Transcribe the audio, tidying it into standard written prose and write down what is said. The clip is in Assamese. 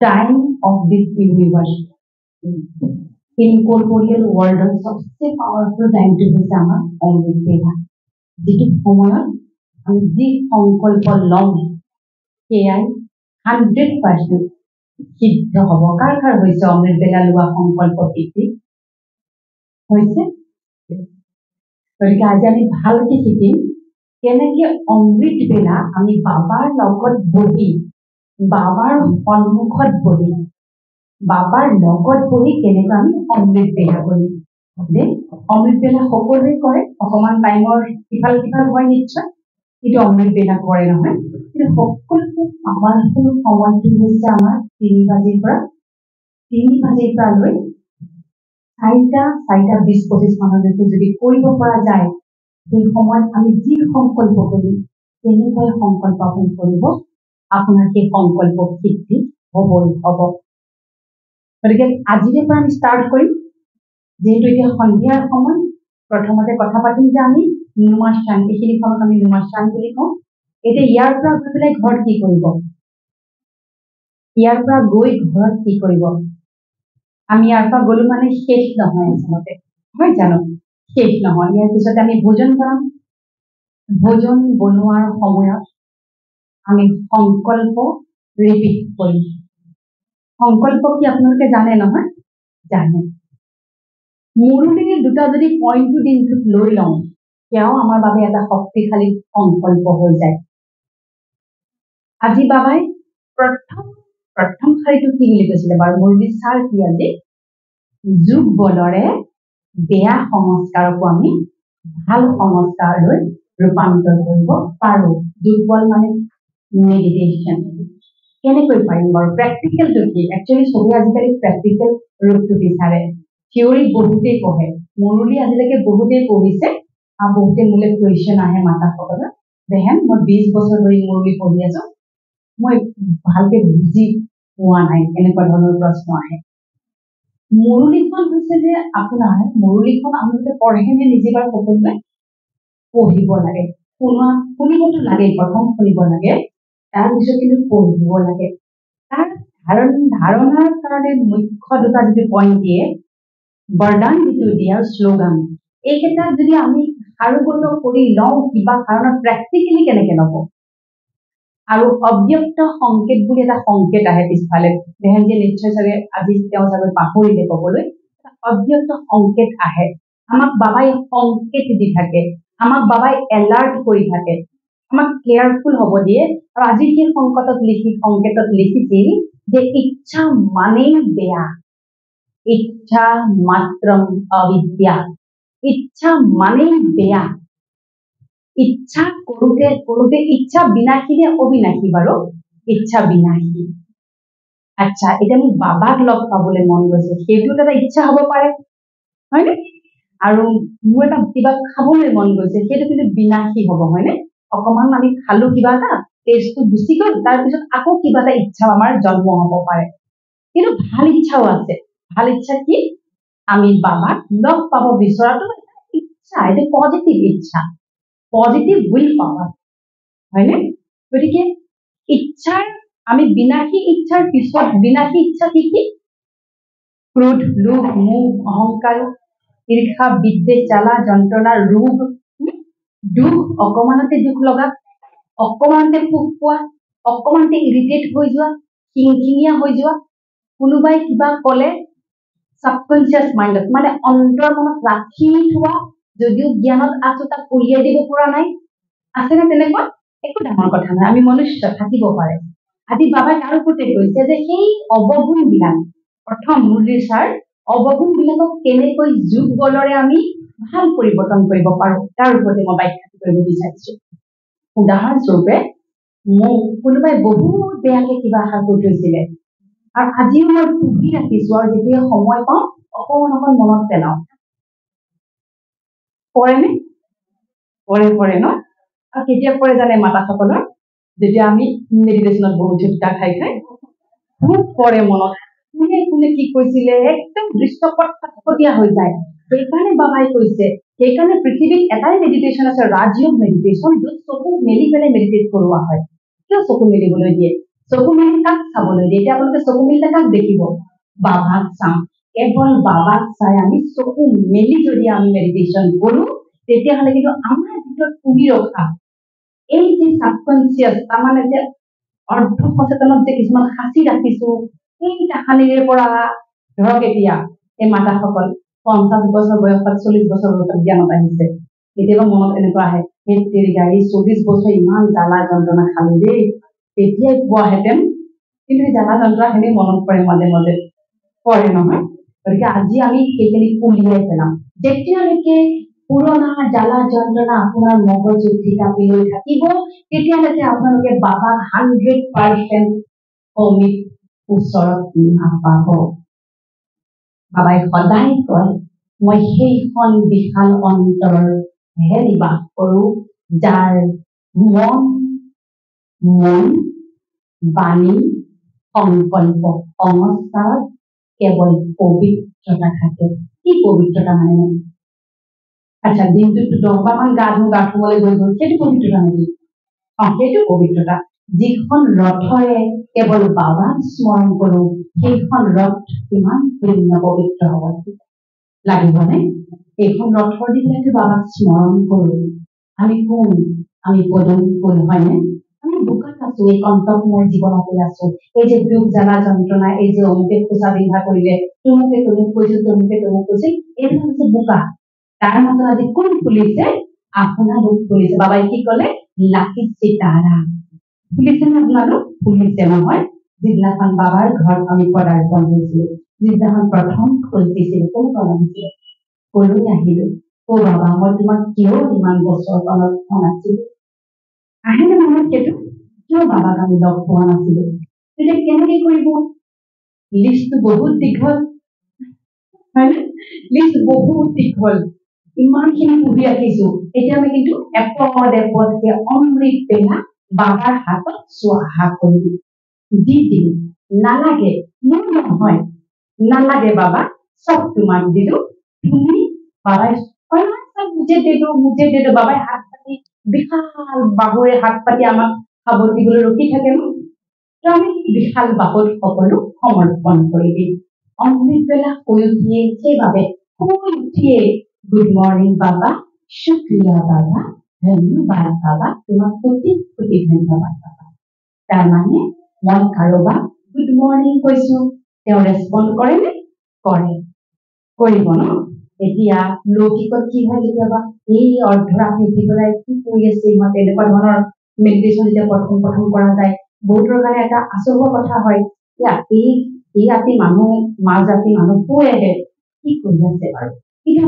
time of this universe incorporeal वर्ल्डर सबसे पावरफुल टाइमটো হৈছে আমাৰ অমৃত বেলা যিটো সময়ত আমি যি সংকল্প লম সেয়াই 100% সিদ্ধ হ'ব কাৰ কাৰ হৈছে অমৃত বেলা লোৱা সংকল্প সিদ্ধি হৈছে গতিকে আজি আমি ভালকে শিকিম কেনেকে অমৃত বেলা আমি বাবাৰ লগত বহি বাবাৰ সন্মুখত বহি বাবাৰ লগত বহি কেনেকৈ আমি অমৃত বেলা কৰিম অমৃত বেলা সকলোৱে কৰে অকমান টাইমৰ ইফাল সিফাল হয় নিশ্চয় কিন্তু অমৃত বেলা কৰে নহয় কিন্তু সকলোতকৈ পাৱাৰফুল সময়টো হৈছে আমাৰ 3 বাজিৰ পৰা লৈ 4:20-25 মানলৈকে যদি কৰিব পৰা যায় সেই সময়ত আমি যি সংকল্প কৰিম তেনেকৈ সংকল্প আপুনি কৰিব আপোনাৰ সেই সংকল্প সিদ্ধি হ'বই হ'ব গতিকে আজিৰে পৰা আমি ষ্টাৰ্ট কৰিম যেহেতু এতিয়া সন্ধিয়াৰ সময় প্ৰথমতে কথা পাতিম যে আমি নুমাচান এইখিনি সময়ত আমি নুমাচান বুলি কওঁ এতিয়া ইয়াৰ পৰা গৈ পেলাই ঘৰত কি কৰিব ইয়াৰ পৰা গৈ ঘৰত কি কৰিব আমি ইয়াৰ পৰা গ'লো মানে শেষ নহয় আচলতে হয় জানো শেষ নহয় ইয়াৰ পিছতে আমি ভোজন কৰাম ভোজন বনোৱাৰ সময়ত আমি সংকল্প ৰিপিট কৰিম সংকল্প কি আপোনালোকে জানে নহয় জানে মুৰুলিৰ দুটা যদি পইণ্টটো দিনটোত লৈ লওঁ সেয়াও আমাৰ বাবে এটা শক্তিশালী সংকল্প হৈ যায় আজি বাবাই প্ৰথম শাৰীটো কি বুলি কৈছিলে বাৰু মুৰুলি ছাৰ কি আজি যোগ বলৰে বেয়া সংস্কাৰকো আমি ভাল সংস্কাৰলৈ ৰূপান্তৰ কৰিব পাৰো যোগ বল মানে মেডিটেশ্যন কেনেকৈ পাৰিম বাৰু প্ৰেক্টিকেলটো কি একচুৱেলি সবে আজিকালি প্ৰেক্টিকেল ৰূপটো বিচাৰে থিয়ৰি বহুতেই পঢ়ে মুৰুলি আজিলৈকে বহুতেই পঢ়িছে আৰু বহুতে মোলৈ কুৱেশ্যন আহে মাতাসকলৰ দেহেন মই 20 বছৰ ধৰি মুৰুলি পঢ়ি আছো মই ভালকে বুজি পোৱা নাই এনেকুৱা ধৰণৰ প্ৰশ্ন আহে মুৰুলিখন হৈছে যে আপোনাৰ মুৰুলিখন আপোনালোকে পঢ়েনে নিজে বাৰু সকলোৱে পঢ়িব লাগে শুনিবতো লাগে প্ৰথম শুনিব লাগে তাৰপিছত কিন্তু পঢ়িব লাগে তাৰ ধাৰণাৰ কাৰণে মুখ্য দুটা যদি পইণ্ট দিয়ে বৰদান যিটো দিয়ে আৰু শ্লোগান এইকেইটা যদি আমি সাৰুগত কৰি লওঁ কিবা কাৰণত প্ৰেক্টিকেলি কেনেকে ল'ব আৰু অব্যক্ত সংকেত বুলি এটা সংকেত আহে পিছফালে দেহেন যে নিশ্চয় চাগে আজি তেওঁ চাগে পাহৰিলে ক'বলৈ অব্যক্ত সংকেত আহে আমাক বাবাই সংকেত দি থাকে আমাক বাবাই এলাৰ্ট কৰি থাকে আমাক কেয়াৰফুল হ'ব দিয়ে আৰু আজি সেই সংকেতত লিখিছিল যে ইচ্ছা মানেই বেয়া ইচ্ছা মাত্ৰম অবিদ্যা ইচ্ছা মানেই বেয়া ইচ্ছা কৰোতে ইচ্ছা বিনাশী নে অবিনাশী বাৰু ইচ্ছা বিনাশী আচ্ছা এটা মোক বাবাক লগ পাবলৈ মন গৈছে সেইটো এটা ইচ্ছা হ'ব পাৰে হয়নে আৰু মোৰ এটা কিবা খাবলৈ মন গৈছে সেইটো কিন্তু বিনাশী হ'ব হয়নে অকমান আমি খালো কিবা এটা টেষ্টটো গুচি গ'ল তাৰপিছত আকৌ কিবা এটা ইচ্ছা আমাৰ জন্ম হ'ব পাৰে কিন্তু ভাল ইচ্ছাও আছে ভাল ইচ্ছা কি আমি বাবাক লগ পাব বিচৰাটো ইচ্ছা এটা পজিটিভ ইচ্ছা পজিটিভ উইল পাৱাৰ হয়নে গতিকে ইচ্ছাৰ আমি বিনাশী ইচ্ছাৰ পিছত বিনাশী ইচ্ছা কি কি ক্ৰোধ লোভ মোহ অহংকাৰ ঈৰ্ষা বিদ্বেষ জ্বালা যন্ত্ৰণা ৰোগ দুখ অকমানতে দুখ লগা অকমানতে সুখ পোৱা অকমানতে ইৰিটেট হৈ যোৱা খিংখিঙীয়া হৈ যোৱা কোনোবাই কিবা ক'লে সাবকনচিয়াস মাইণ্ডত মানে অন্তৰ মনত ৰাখি থোৱা যদিও জ্ঞানত আছো তাক উলিয়াই দিব পৰা নাই আছে না তেনেকুৱা একো ডাঙৰ কথা নহয় আমি মনুষ্য থাকিব পাৰে আজি বাবাই তাৰ ওপৰতে কৈছে যে সেই অৱগুণ বিলাক প্ৰথম মুৰুলি ছাৰ অৱগুণ বিলাকক কেনেকৈ যোগ বলৰে আমি ভাল পৰিৱৰ্তন কৰিব পাৰো তাৰ ওপৰতে মই ব্যাখ্যা কৰিব বিচাৰিছো উদাহৰণস্বৰূপে মোক কোনোবাই বহুত বেয়াকে কিবা আশা কৰি থৈছিলে আৰু আজিও মই পুহি ৰাখিছো আৰু যেতিয়া সময় পাওঁ অকণ মনত পেলাওঁ পৰেনে পৰে ন আৰু কেতিয়া পৰে জানে মাতাসকলৰ যেতিয়া আমি মেডিটেশ্যনত বহু ঝুটকা খাই খুব পৰে মনত কোনে কি কৈছিলে একদম দৃশ্যপটীয়া হৈ যায় সেইকাৰণে বাবাই কৈছে সেইকাৰণে পৃথিৱীত এটাই মেডিটেশ্যন আছে ৰাজযোগ মেডিটেশ্যন য'ত চকু মেলি পেলাই মেডিটেট কৰোৱা হয় কিয় চকু মেলিবলৈ দিয়ে চকু মেলি কাক চাবলৈ দিয়ে এতিয়া আপোনালোকে চকু মেলিলে কাক দেখিব বাবাক চাম কেৱল বাবাক চাই আমি চকু মেলি যদি আমি মেডিটেশ্যন কৰো তেতিয়াহ'লে কিন্তু আমাৰ ভিতৰত পুহি ৰখা এই যে সাবকনচিয়াস তাৰমানে যে অৰ্ধ সচেতনত যে কিছুমান সাঁচি ৰাখিছো এই কাহানিৰে পৰা ধৰক এতিয়া এই মাতাসকল 50 বছৰ বয়সত 40 বছৰ বয়সত জ্ঞানত আহিছে কেতিয়াবা মনত এনেকুৱা আহে সেই তেৰিকা এই 40 বছৰ ইমান জ্বালা যন্ত্ৰণা খালো দেই তেতিয়াই পোৱাহেঁতেন কিন্তু জ্বালা যন্ত্ৰণাখিনি মনত পৰে মাজে মাজে পৰে নহয় গতিকে আজি আমি সেইখিনি উলিয়াই পেলাম যেতিয়ালৈকে পুৰণা জ্বালা যন্ত্ৰণা আপোনাৰ মগজুত থিতাপি লৈ থাকিব তেতিয়ালৈকে আপোনালোকে বাবাক 100% অমিত ওচৰত নাপাব বাবাই সদায় কয় মই সেইখন বিশাল অন্তৰহে নিবাস কৰোঁ যাৰ মন বাণী সংকল্প সংস্কাৰত কেৱল পবিত্ৰতা থাকে কি পবিত্ৰতা মানে আচ্ছা দিনটোত 10 বাৰমান গা ধুবলৈ গৈ সেইটো পবিত্ৰতা নেকি সেইটো পবিত্ৰতা যিখন ৰথৰে কেৱল বাবাক স্মৰণ কৰোঁ সেইখন ৰথ কিমান পূৰ্ণ পবিত্ৰ হ'ব লাগিবনে এইখন ৰথৰ দিনটো বাবাক স্মৰণ কৰোঁ আমি কোন আমি পদুম ফুল হয়নে আমি বোকাত আছো এই কণ্টকময় জীৱনতে আছো এই যে দুখ জ্বালা যন্ত্ৰণা এই যে অমুকে খোজা বিন্ধা কৰিলে তুমুকে তুমুক কৈছো তুমুকে তুমুক কৈছে এইবিলাক হৈছে বোকা তাৰ মাজত আজি কোন ফুলিছে আপোনালোক ফুলিছে বাবাই কি ক'লে লাকি চিতাৰা ফুলিছে নে আপোনালোক ফুলিছে নহয় যিদিনাখন বাবাৰ ঘৰত আমি পদাৰ্পণ হৈছিলো যিদিনাখন প্ৰথম খোজ দিছিলো কোনখন আহিছিলে কলৈ আহিলো অ বাবা মই তোমাক কিয় ইমান বছৰ তলত পোৱা নাছিলো আহিলে মনত সেইটো কিয় বাবাক আমি লগ পোৱা নাছিলো তেতিয়া কেনেকে কৰিব লিষ্টটো বহুত দীঘল হয়নে লিষ্ট বহুত দীঘল ইমানখিনি পঢ়ি ৰাখিছো এতিয়া আমি কিন্তু এপদকে অমৃত পেলা বাবাৰ হাতত চুৱাহা কৰি দি দিম নালাগে মোৰ নহয় নালাগে বাবা চব তোমাক দিলো তুমি বাবাই মুজে দে দো বাবাই হাত পাতি বিশাল বাহুৰে হাত পাতি আমাক খাব দিবলৈ ৰখি থাকে ন আমি বিশাল বাহুত সকলো সমৰ্পণ কৰি দিম অমৃত বেলা শুই উঠিয়ে সেইবাবে শুই উঠিয়ে গুড মৰ্নিং বাবা শুক্ৰিয়া বাবা ধন্যবাদ বাবা তোমাক কোটি কোটি ধন্যবাদ বাবা তাৰমানে মই কাৰোবাক গুড মৰ্নিং কৈছো তেওঁ ৰেছপণ্ড কৰেনে কৰে কৰিব ন এতিয়া লৌকিকত কি হয় কেতিয়াবা এই অৰ্ধৰাত্ৰি উঠি পেলাই কি কৰি আছে মই তেনেকুৱা ধৰণৰ মেডিটেশ্যন যেতিয়া প্ৰথম কৰা যায় বহুতৰ কাৰণে এটা আচৰিত কথা হয় এই ৰাতি মানুহ মাজ ৰাতি মানুহ শুৱে কি কৰি আছে বাৰু কিন্তু